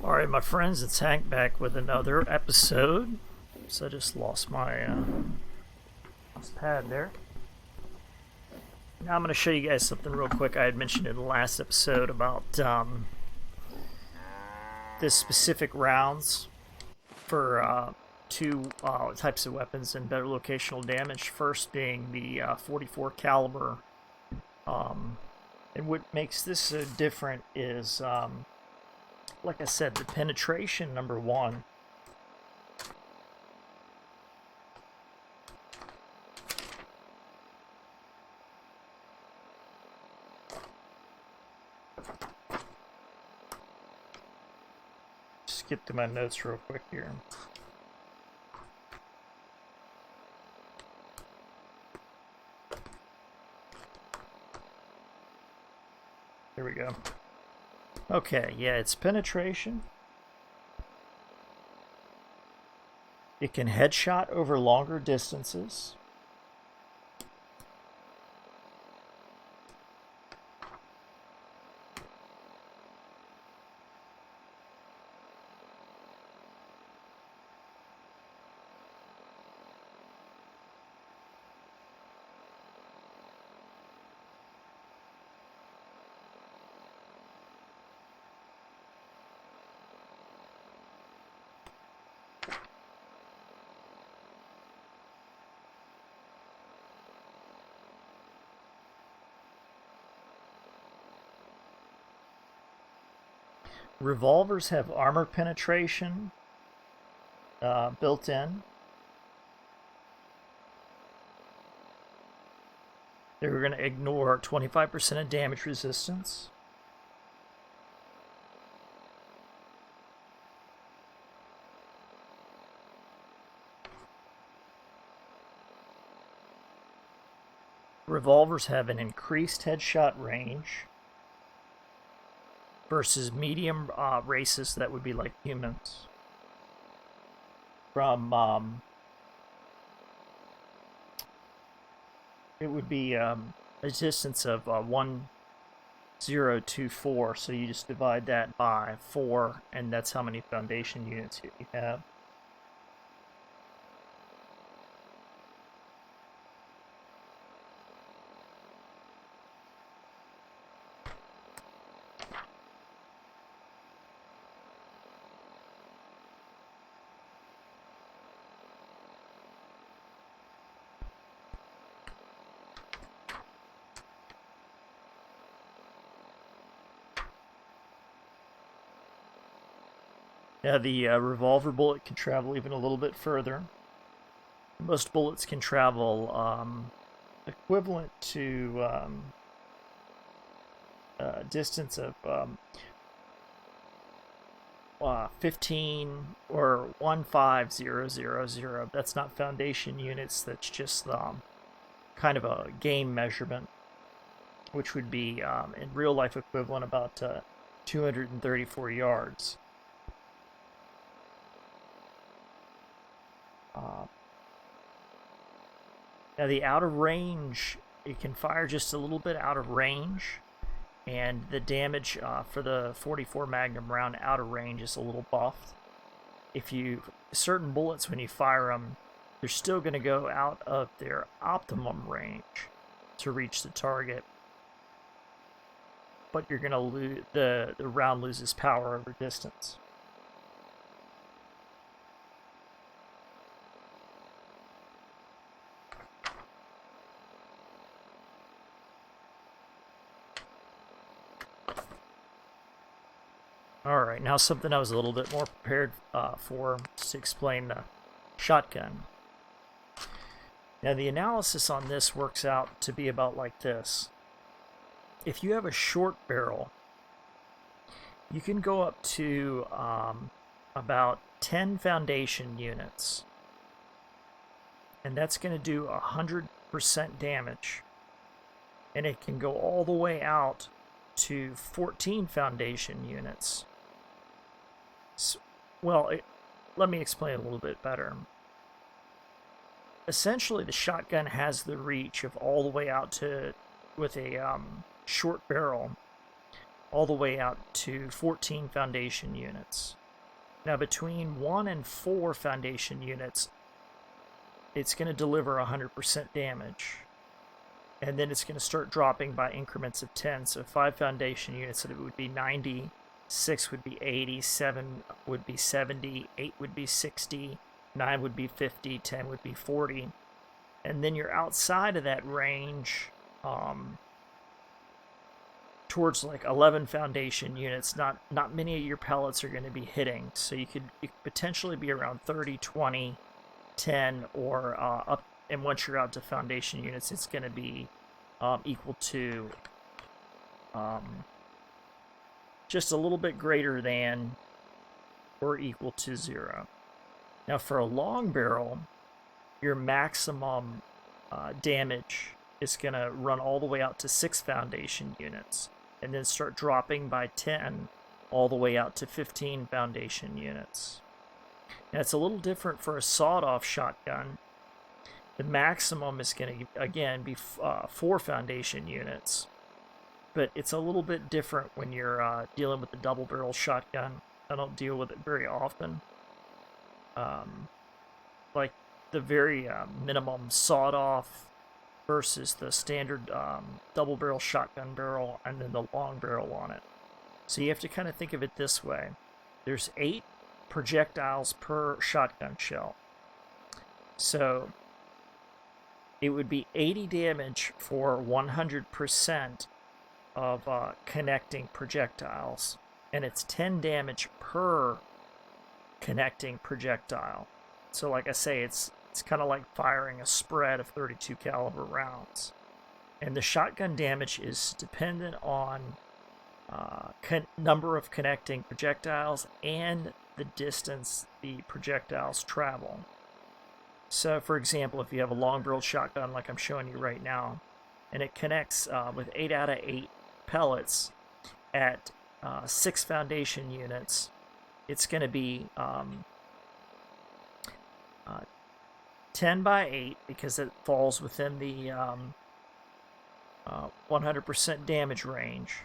Alright, my friends, it's Hank back with another episode. So I just lost my pad there. Now I'm going to show you guys something real quick. I had mentioned in the last episode about this specific rounds for two types of weapons and better locational damage. First being the 44 caliber. And what makes this so different is, like I said, the penetration, number one. Skip to my notes real quick here. There we go. Okay, yeah, it's penetration. It can headshot over longer distances. Revolvers have armor penetration built in. They're going to ignore 25% of damage resistance. Revolvers have an increased headshot range versus medium races that would be like humans. From it would be a distance of 1024, so you just divide that by 4, and that's how many foundation units you have. Now the revolver bullet can travel even a little bit further. Most bullets can travel equivalent to a distance of 15 or 15000. That's not foundation units, that's just kind of a game measurement, which would be in real life equivalent about 234 yards. Now the out of range, it can fire just a little bit out of range, and the damage for the 44 Magnum round out of range is a little buffed. Certain bullets, when you fire them, they're still going to go out of their optimum range to reach the target, but you're going to lose, the round loses power over distance. Alright, now something I was a little bit more prepared for, to explain the shotgun. Now the analysis on this works out to be about like this. If you have a short barrel, you can go up to about 10 foundation units, and that's going to do 100% damage, and it can go all the way out to 14 foundation units. Well, let me explain a little bit better. Essentially, the shotgun has the reach of all the way out to, with a short barrel, all the way out to 14 foundation units. Now between 1 and 4 foundation units, it's going to deliver 100% damage. And then it's going to start dropping by increments of 10. So 5 foundation units, so it would be 90, 6 would be 80, 7 would be 70, 8 would be 60, 9 would be 50, 10 would be 40. And then you're outside of that range towards like 11 foundation units. Not many of your pellets are going to be hitting. So you could potentially be around 30, 20, 10, or up. And once you're out to foundation units, it's going to be equal to just a little bit greater than or equal to 0. Now for a long barrel, your maximum damage is going to run all the way out to 6 foundation units, and then start dropping by 10 all the way out to 15 foundation units. Now it's a little different for a sawed-off shotgun. The maximum is going to, again, be 4 foundation units. But it's a little bit different when you're dealing with the double-barrel shotgun. I don't deal with it very often. Like the very minimum sawed-off versus the standard double-barrel shotgun barrel, and then the long barrel on it. So you have to kind of think of it this way. There's 8 projectiles per shotgun shell. So it would be 80 damage for 100% of connecting projectiles, and it's 10 damage per connecting projectile. So like I say, it's kind of like firing a spread of 32 caliber rounds. And the shotgun damage is dependent on number of connecting projectiles and the distance the projectiles travel. So, for example, if you have a long-barreled shotgun like I'm showing you right now, and it connects with 8 out of 8 pellets at 6 foundation units, it's going to be 10 by 8 because it falls within the 100% damage range.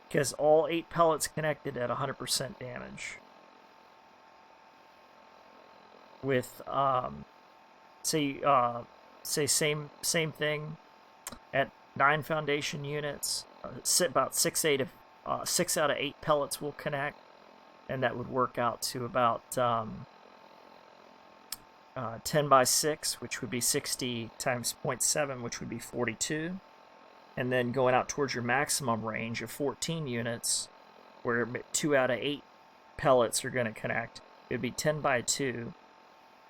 Because all 8 pellets connected at 100% damage. With say same thing at 9 foundation units, about 6 out of 8 pellets will connect, and that would work out to about 10 by 6, which would be 60 times 0.7, which would be 42. And then going out towards your maximum range of 14 units, where 2 out of 8 pellets are going to connect, it would be 10 by 2.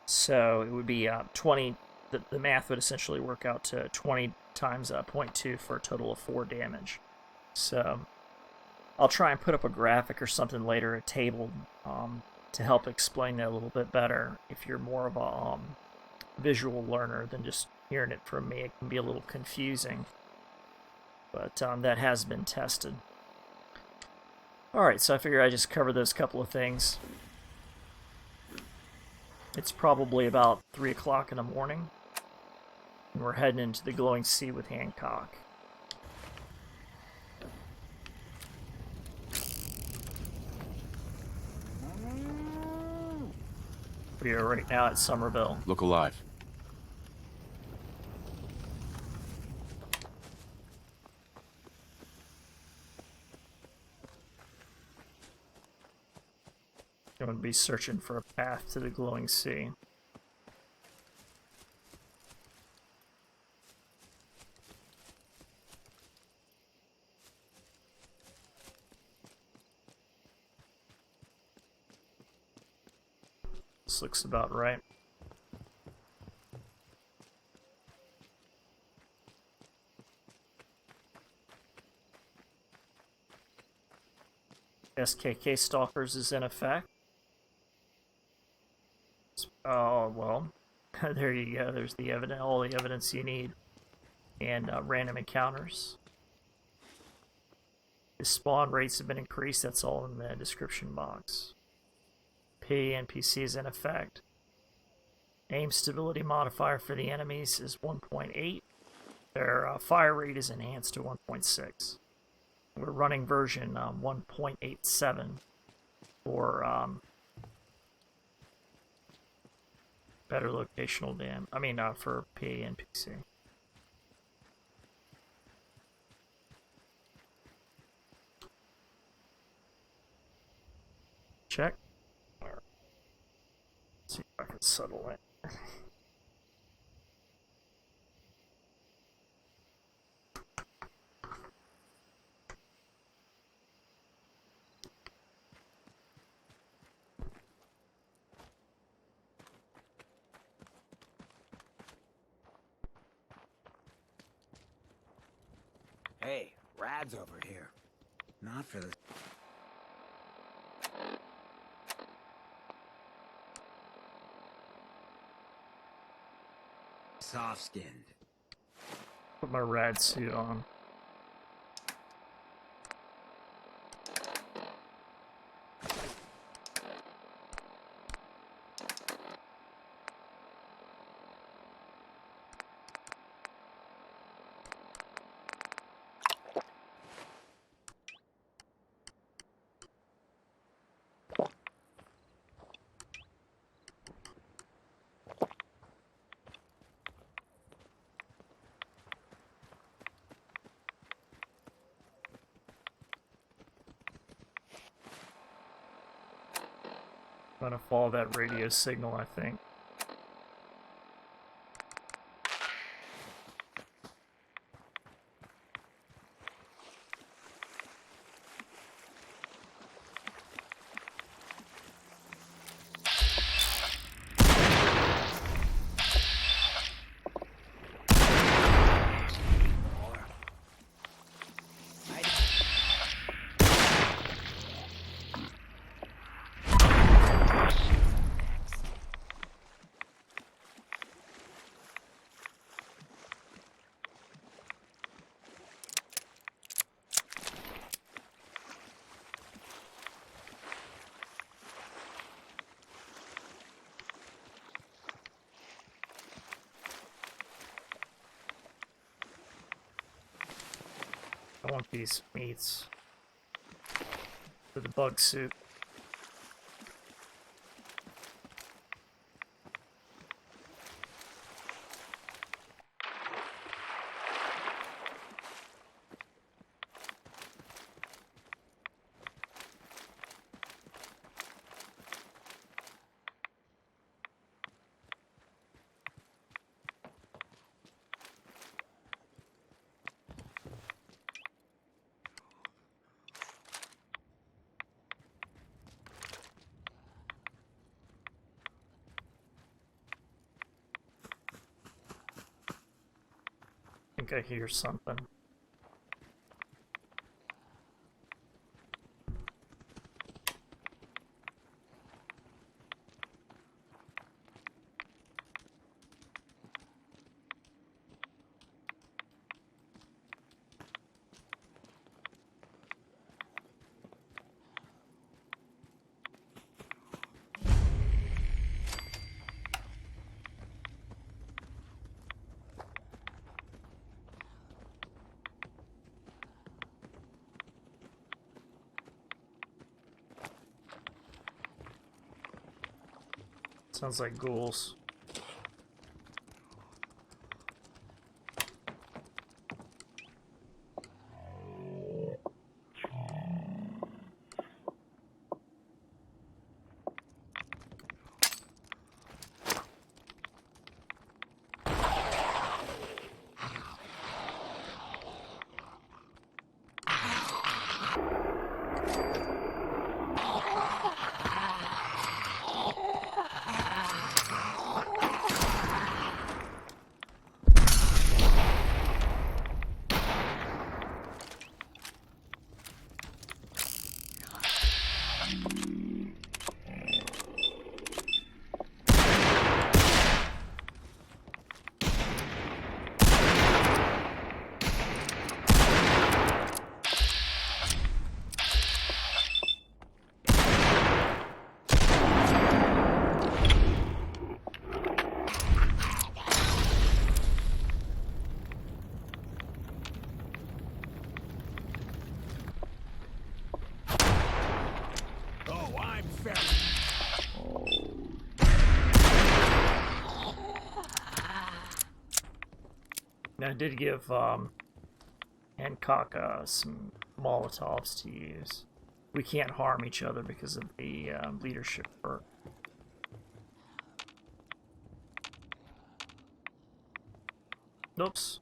So it would be 20. The math would essentially work out to 20 times 0.2 for a total of 4 damage. So I'll try and put up a graphic or something later, a table, to help explain that a little bit better. If you're more of a visual learner than just hearing it from me, it can be a little confusing. But that has been tested. Alright, so I figure I just cover those couple of things. It's probably about 3 o'clock in the morning, and we're heading into the Glowing Sea with Hancock. We are right now at Somerville. Look alive. I'm going to be searching for a path to the Glowing Sea. This looks about right. SKK Stalkers is in effect. Oh, well, there you go. There's the evidence, all the evidence you need. And random encounters. The spawn rates have been increased. That's all in the description box. PANPC is in effect. Aim stability modifier for the enemies is 1.8. Their fire rate is enhanced to 1.6. We're running version 1.87 for better locational dam. I mean, for PANPC. Check. Let's see if I can settle it. Hey, Rad's over here. Not for the... Soft-skinned. Put my rad suit on. I'm gonna follow that radio signal, I think. I want these meats for the bug suit. I think I hear something. Sounds like ghouls. And I did give Hancock some Molotovs to use. We can't harm each other because of the leadership perk. Oops.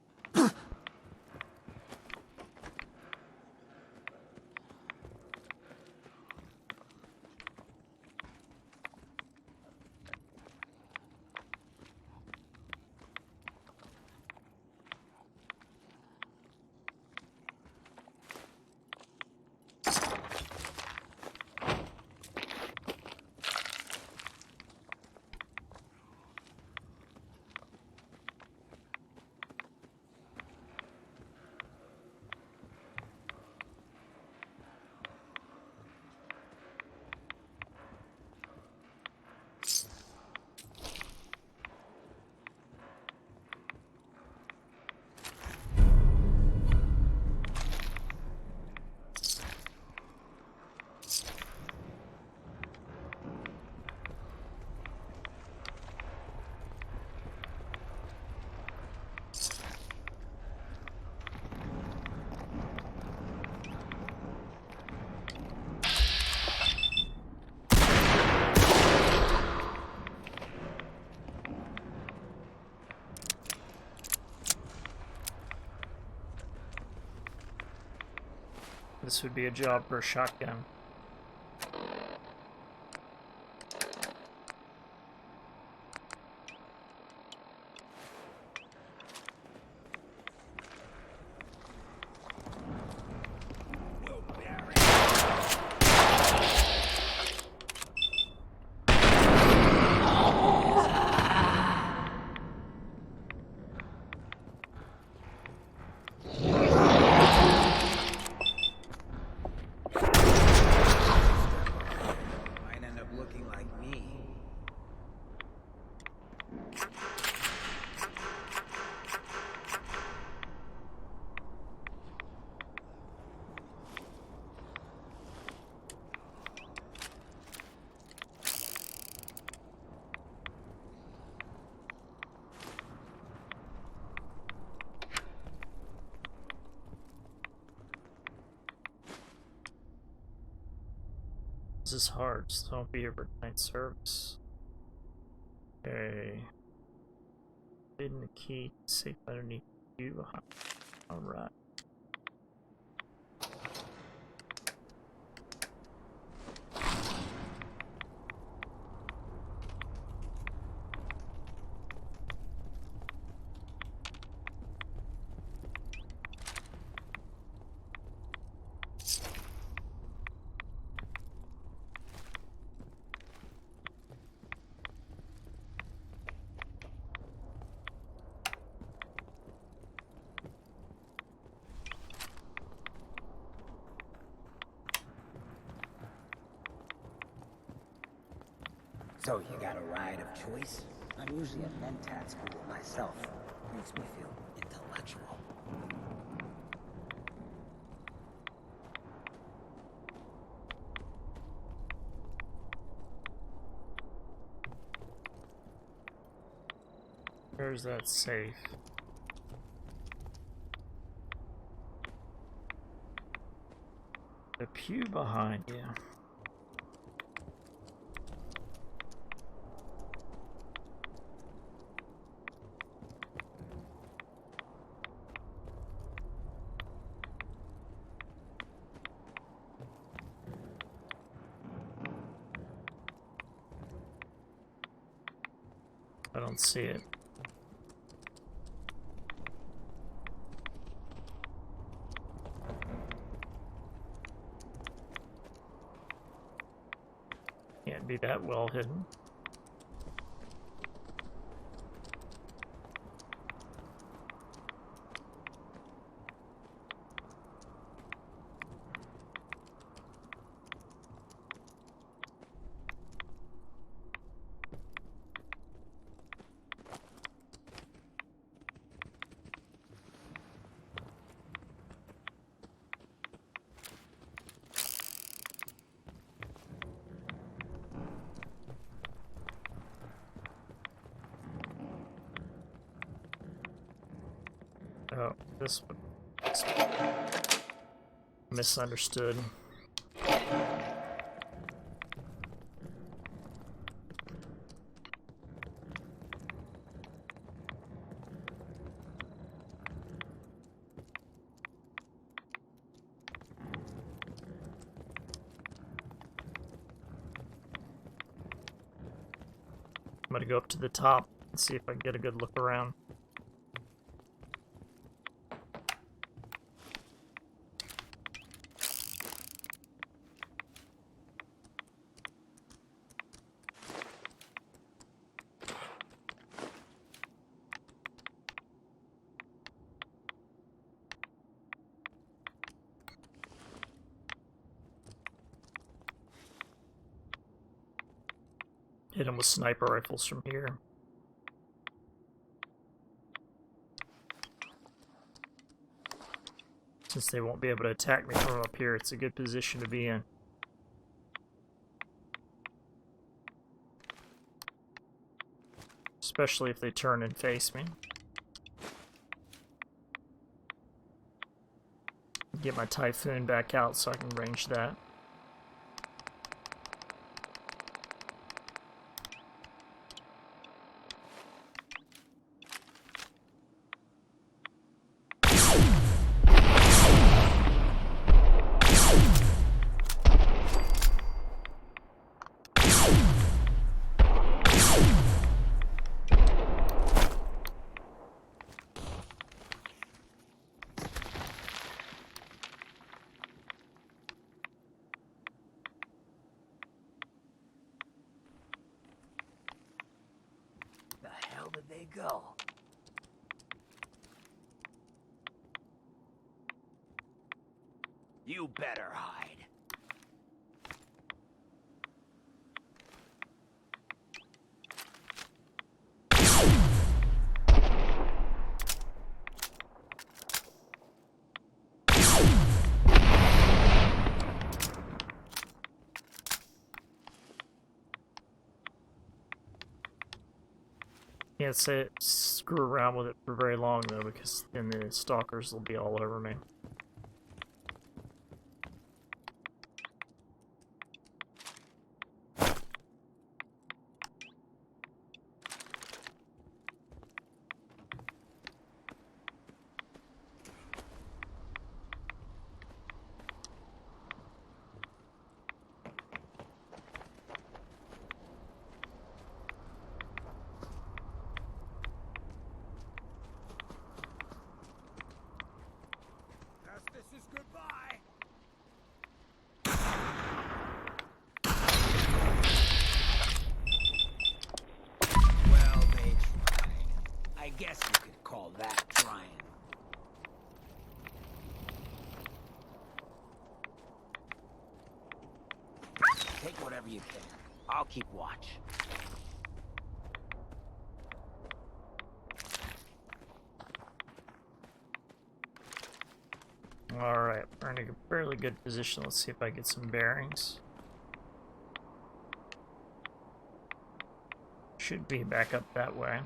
This would be a job for a shotgun. This is hard, so don't be overnight service. Okay. Hidden the key, safe underneath you. Alright. So you got a ride of choice? I'm usually at mentat school myself. Makes me feel intellectual. Where's that safe? The pew behind you. I don't see it. Can't be that well hidden. Oh, this one. Misunderstood. I'm gonna go up to the top and see if I can get a good look around. Hit them with sniper rifles from here. Since they won't be able to attack me from up here, it's a good position to be in. Especially if they turn and face me. Get my Typhoon back out so I can range that. Go. You better hide. Can't say screw around with it for very long though, because then the stalkers will be all over me. Guess you could call that trying. Take whatever you can. I'll keep watch. Alright, we're in a fairly good position. Let's see if I get some bearings. Should be back up that way.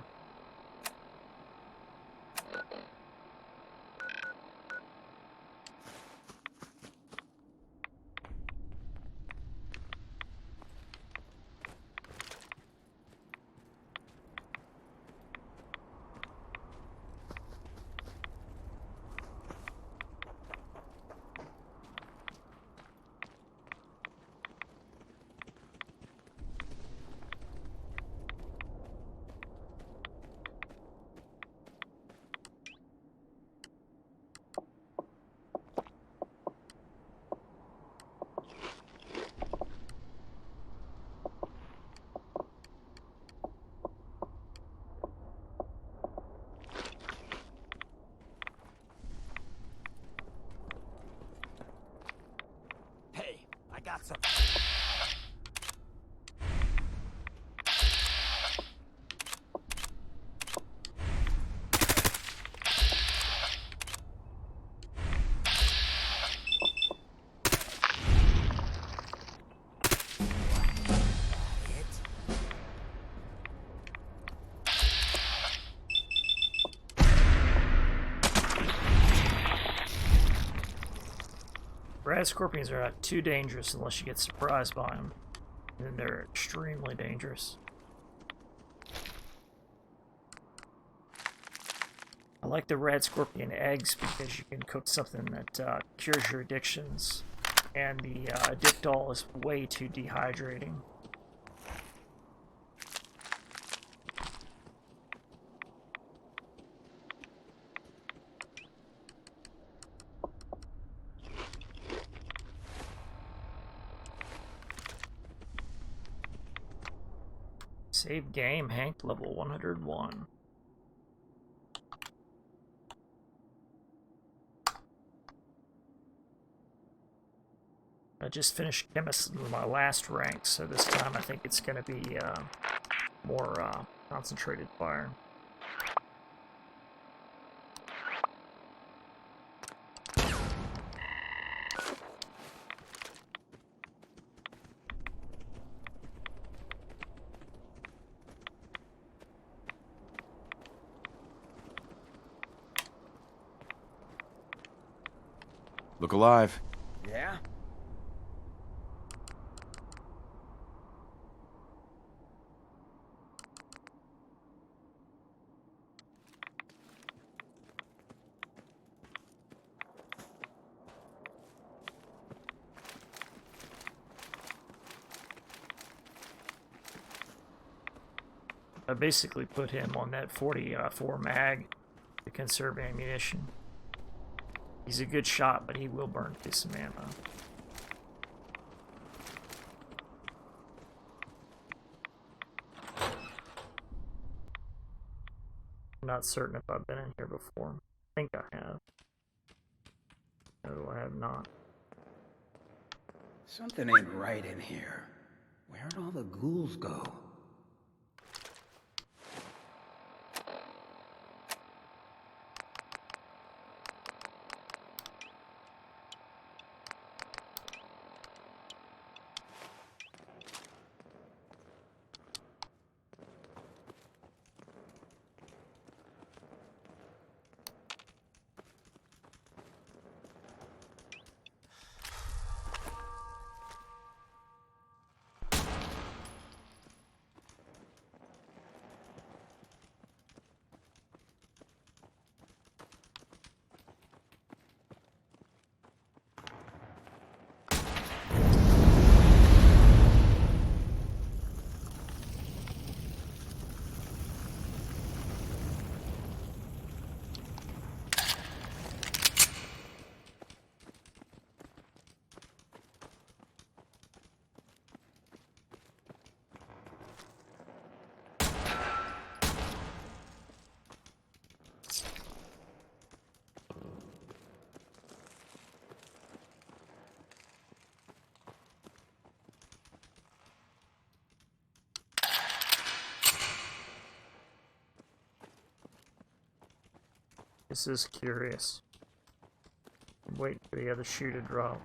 Rad scorpions are not too dangerous unless you get surprised by them. And then they're extremely dangerous. I like the rad scorpion eggs because you can cook something that cures your addictions. And the Addictol is way too dehydrating. Save game, Hank, level 101. I just finished Chemist in my last rank, so this time I think it's going to be more concentrated fire. Look alive. Yeah? I basically put him on that 44 mag to conserve ammunition. He's a good shot, but he will burn through some ammo. I'm not certain if I've been in here before. I think I have. No, I have not. Something ain't right in here. Where'd all the ghouls go? This is curious. I'm waiting for the other shoe to drop.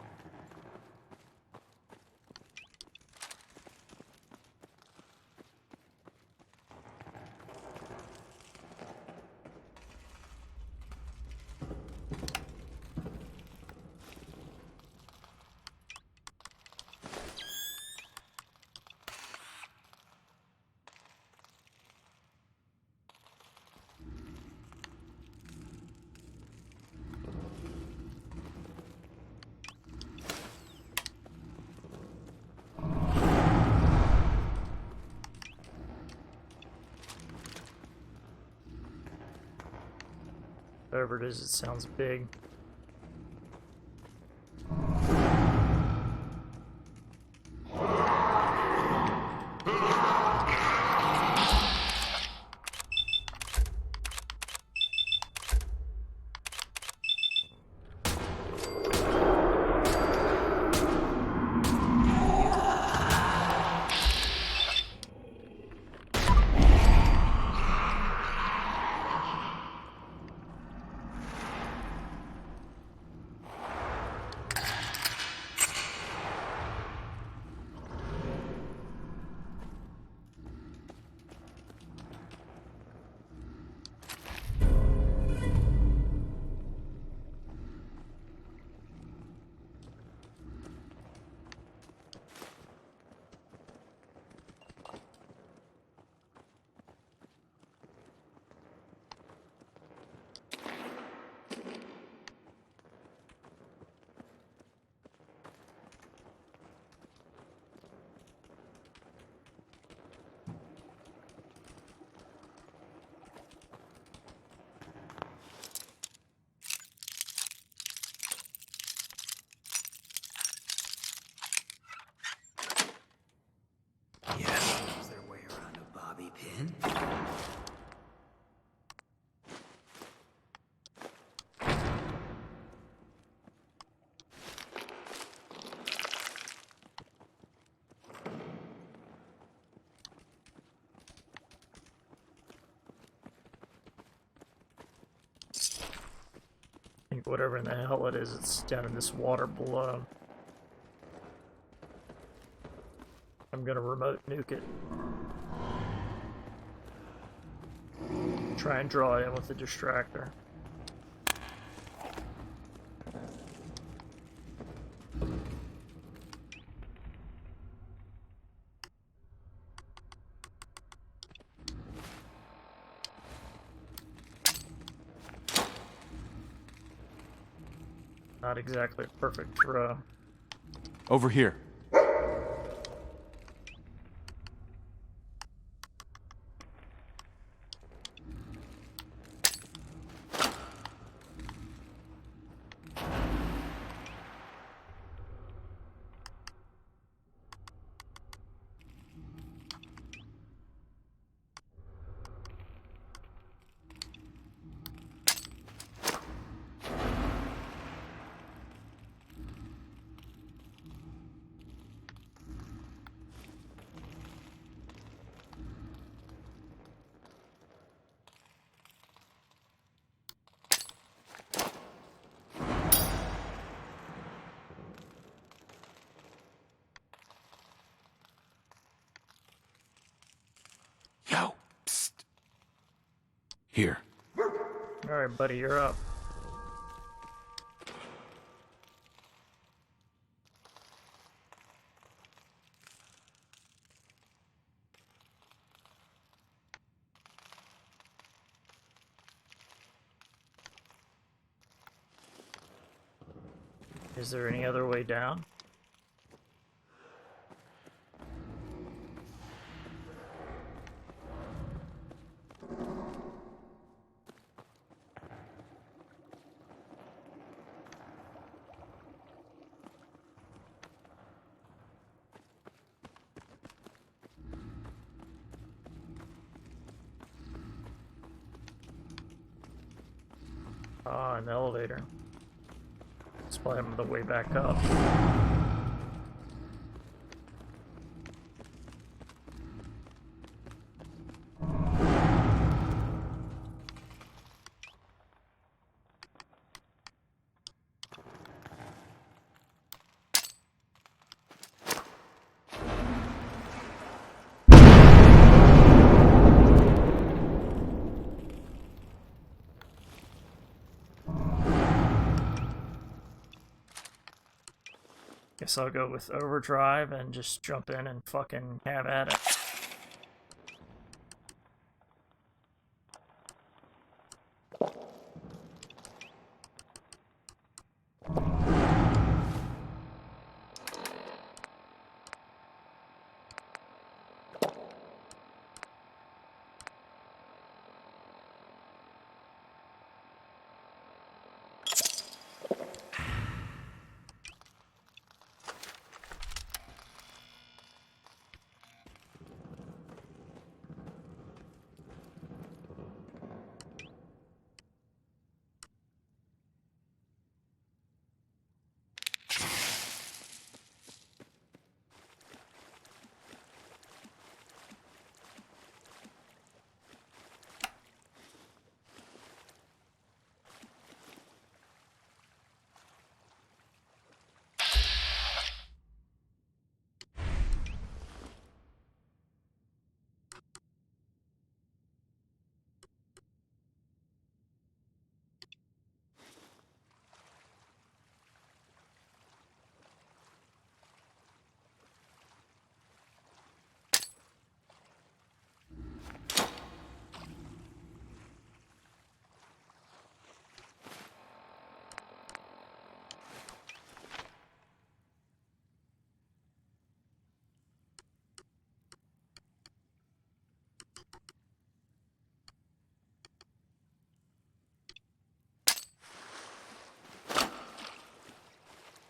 Whatever it is, it sounds big. whatever in the hell it is. It's down in this water below. I'm gonna remote nuke it. Try and draw it in with the distractor. Not exactly a perfect throw. Over here. Yo, psst. Here. Alright, buddy, you're up. Is there any other way down? Ah, an elevator. It's probably on the way back up. Guess I'll go with overdrive and just jump in and fucking have at it.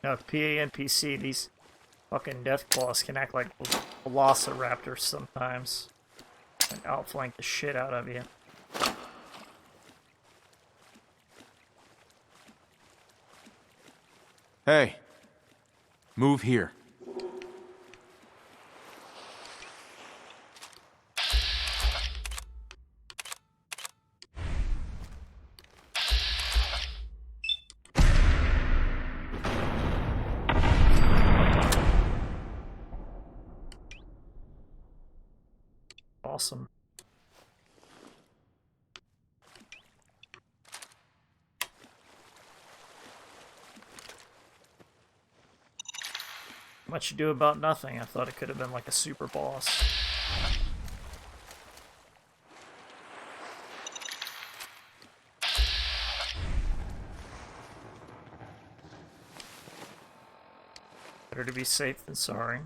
Now, with PANPC, these fucking Deathclaws can act like velociraptors sometimes and outflank the shit out of you. Hey. Move here. awesome. Much ado about nothing. I thought it could have been like a super boss. Better to be safe than sorry.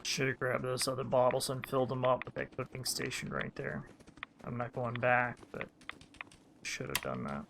Should have grabbed those other bottles and filled them up with that cooking station right there. I'm not going back, but should have done that.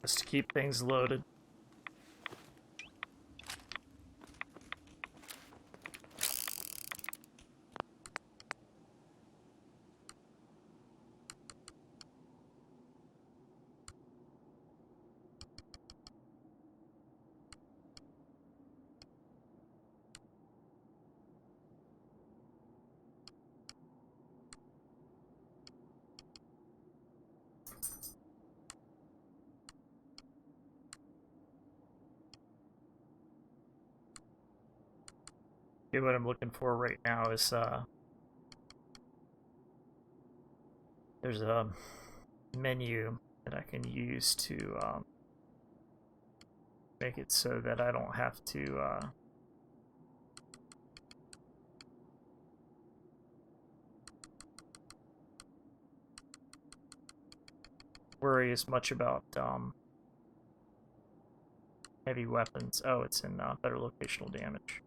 Just to keep things loaded. Okay, what I'm looking for right now is there's a menu that I can use to make it so that I don't have to worry as much about heavy weapons. Oh, it's in better locational damage.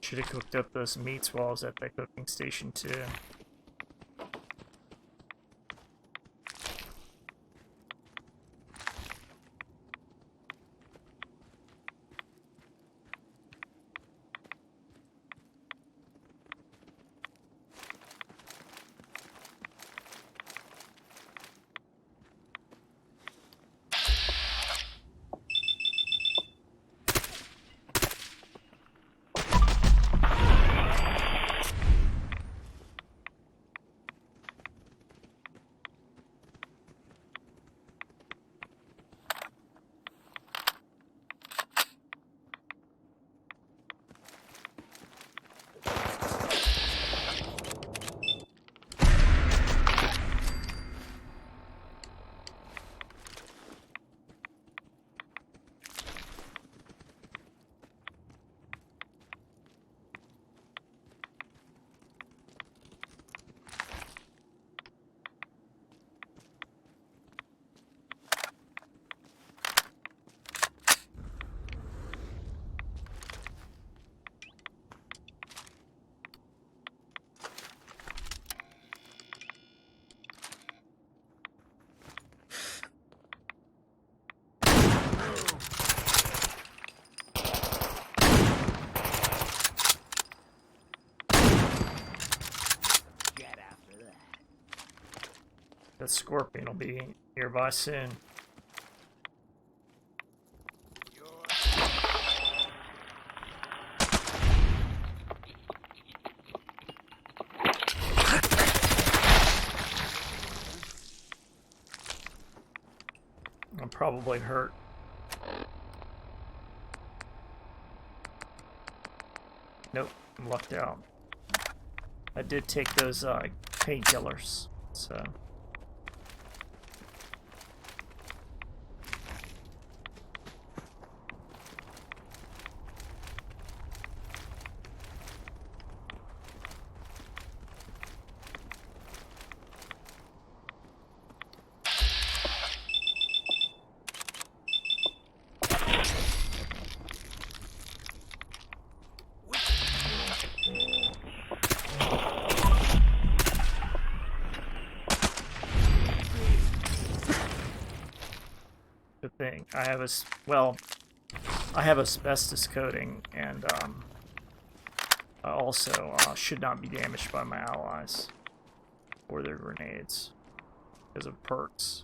Should have cooked up those meats while I was at that cooking station too. That scorpion will be nearby soon. I'm probably hurt. Nope, I'm lucked out. I did take those painkillers, so. Thing. I have I have asbestos coating, and I also should not be damaged by my allies or their grenades because of perks.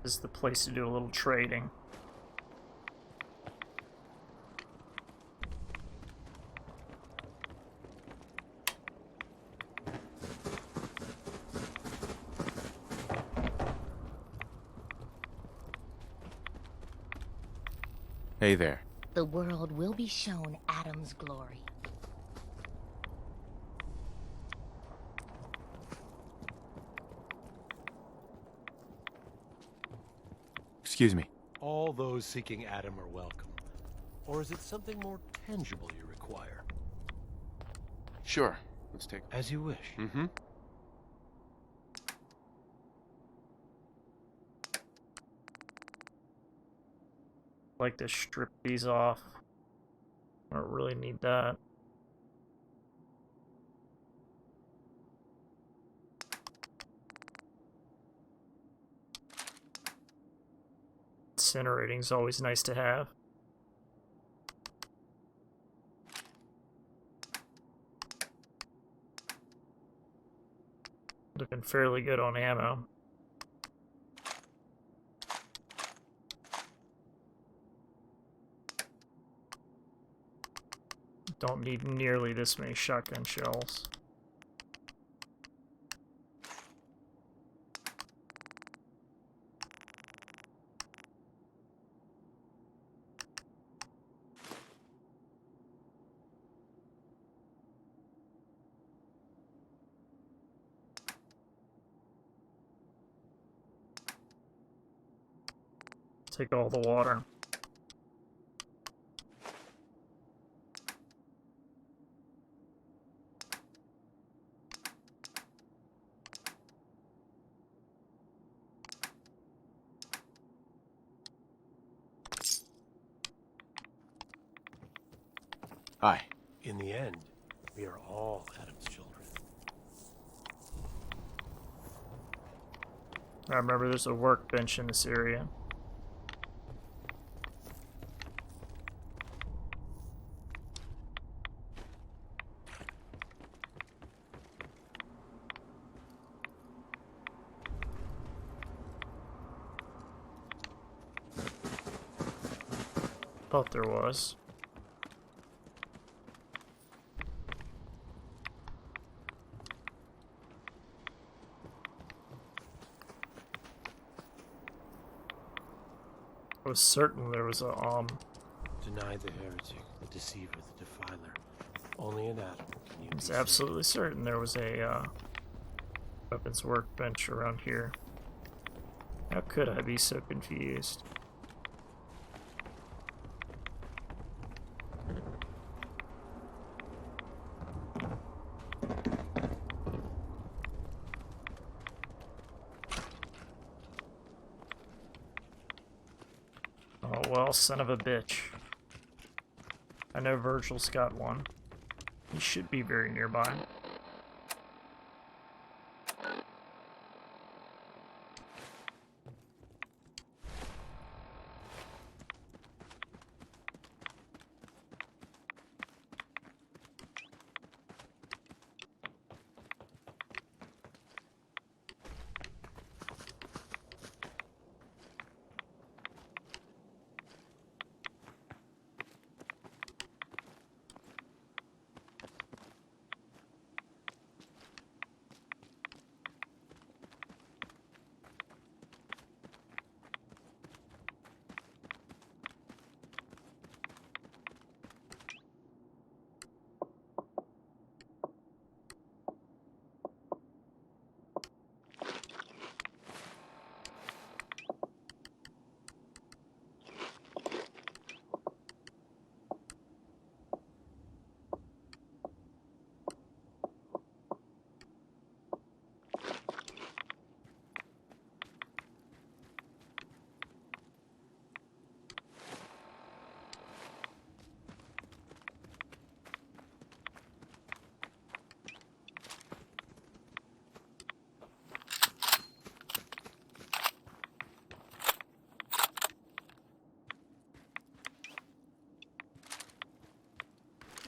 This is the place to do a little trading. Hey there. The world will be shown Adam's glory. Excuse me. All those seeking Adam are welcome. Or is it something more tangible you require? Sure. Let's take... As you wish. Mm-hmm. Like to strip these off. I don't really need that. Incinerating is always nice to have. Looking fairly good on ammo. Don't need nearly this many shotgun shells. Take all the water. Hi. In the end, we are all Adam's children. I remember there's a workbench in this area. Thought there was. I was certain there was a Deny the heretic, the deceiver, the defiler. Only in Adam can you I was be absolutely certain there was a weapons workbench around here. How could I be so confused? Oh well, son of a bitch. I know Virgil's got one. He should be very nearby.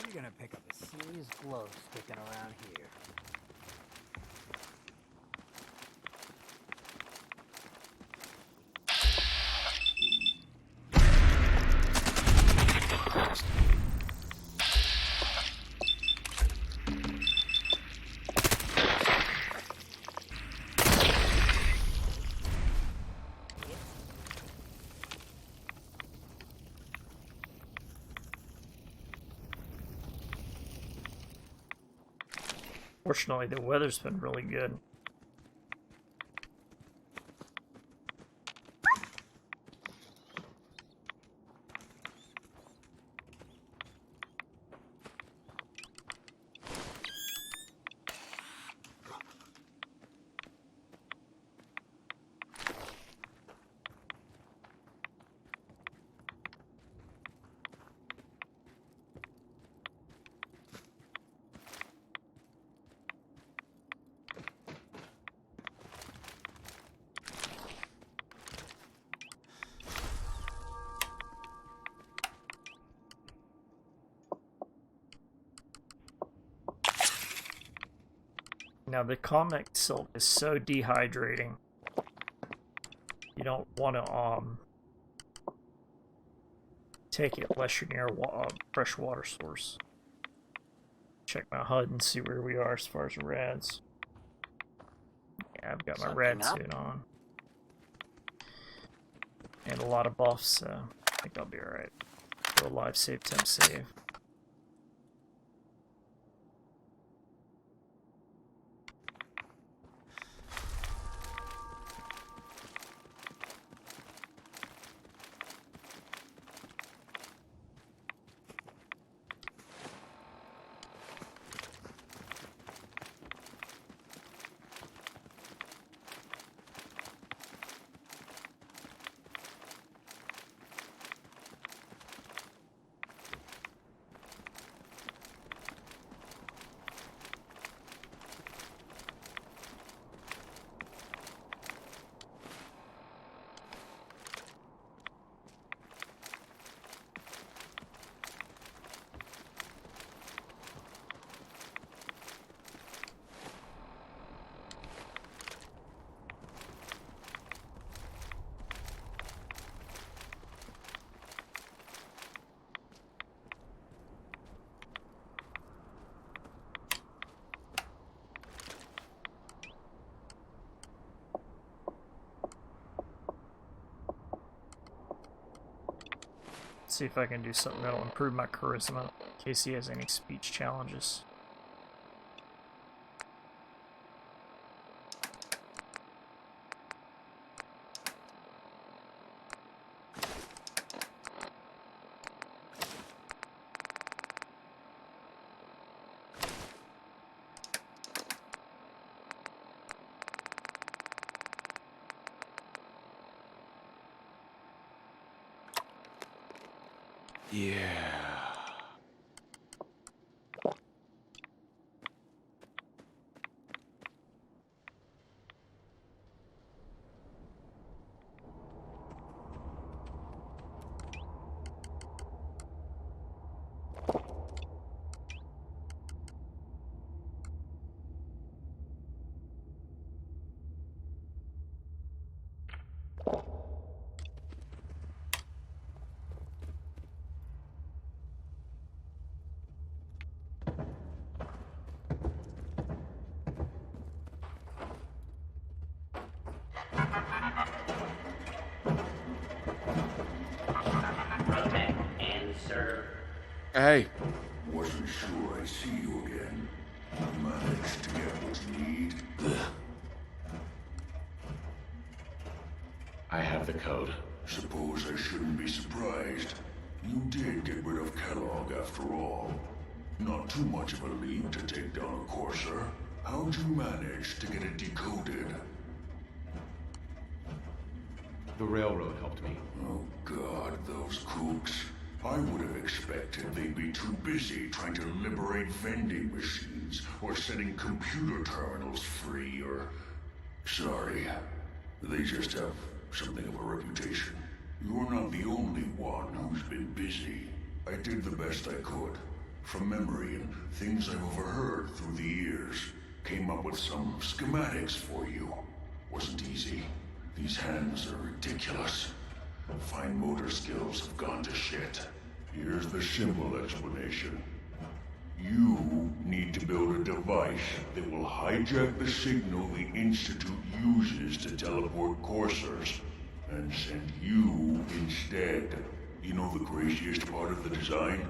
You're gonna pick up a serious glow sticking around here. Fortunately, the weather's been really good. Now the comic silk is so dehydrating. You don't want to take it unless you're near a fresh water source. Check my HUD and see where we are as far as rads. Yeah, I've got my rad suit on. And a lot of buffs, so I think I'll be alright. Go live save, temp save. see if I can do something that'll improve my charisma, in case he has any speech challenges. Yeah. Hey. Wasn't sure I'd see you again. Managed to get what you need. I have the code. Suppose I shouldn't be surprised. You did get rid of Kellogg after all. Not too much of a leap to take down a Courser. How'd you manage to get it decoded? The railroad helped me. Oh God, those kooks. I would have expected they'd be too busy trying to liberate vending machines or setting computer terminals free or... Sorry. They just have something of a reputation. You're not the only one who's been busy. I did the best I could. From memory and things I've overheard through the years. Came up with some schematics for you. Wasn't easy. These hands are ridiculous. Fine motor skills have gone to shit. Here's the simple explanation. You need to build a device that will hijack the signal the Institute uses to teleport coursers, and send you instead. You know the craziest part of the design?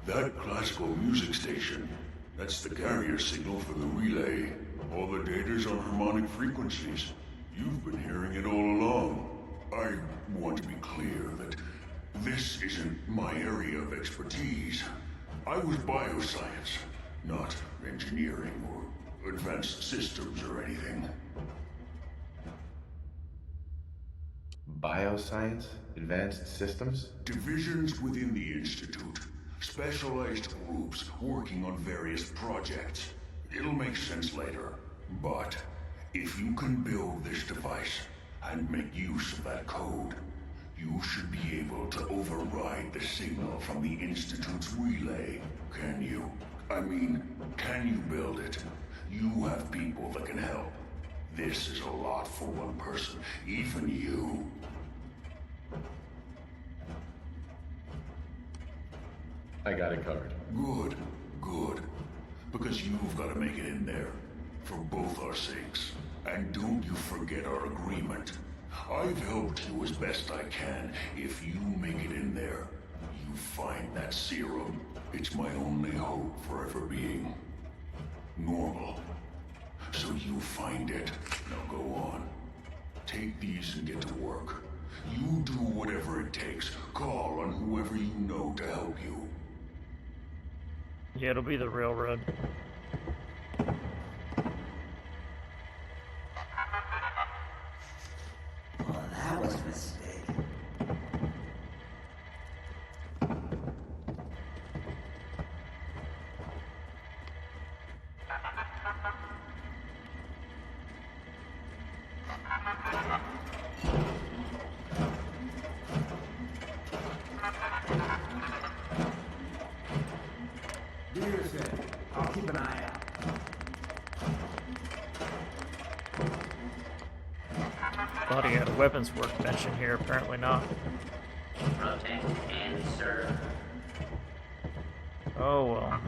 That classical music station. That's the carrier signal for the relay. All the data's on harmonic frequencies. You've been hearing it all along. I want to be clear that this isn't my area of expertise. I was bioscience, not engineering or advanced systems or anything. Bioscience? Advanced systems? Divisions within the Institute. Specialized groups working on various projects. It'll make sense later. But if you can build this device and make use of that code, you should be able to override the signal from the Institute's relay. Can you? I mean, can you build it? You have people that can help. This is a lot for one person, even you. I got it covered. Good, good. Because you've got to make it in there. For both our sakes. And don't you forget our agreement. I've helped you as best I can. If you make it in there, you find that serum. It's my only hope for ever being normal. So you find it. Now go on. Take these and get to work. You do whatever it takes. Call on whoever you know to help you. Yeah, it'll be the railroad. Well, that was a mistake. Do your thing. I'll keep an eye out. Thought he had a weapons workbench in here, apparently not. Rotate and serve. Oh well.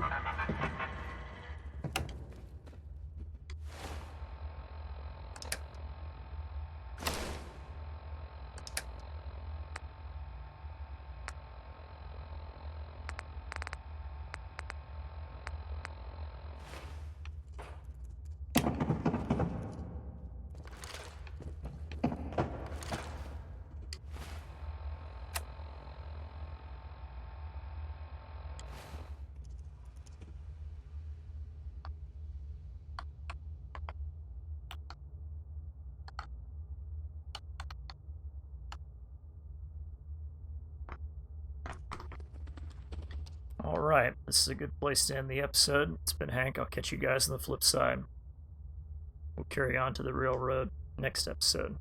Alright, this is a good place to end the episode. It's been Hank. I'll catch you guys on the flip side. We'll carry on to the railroad next episode.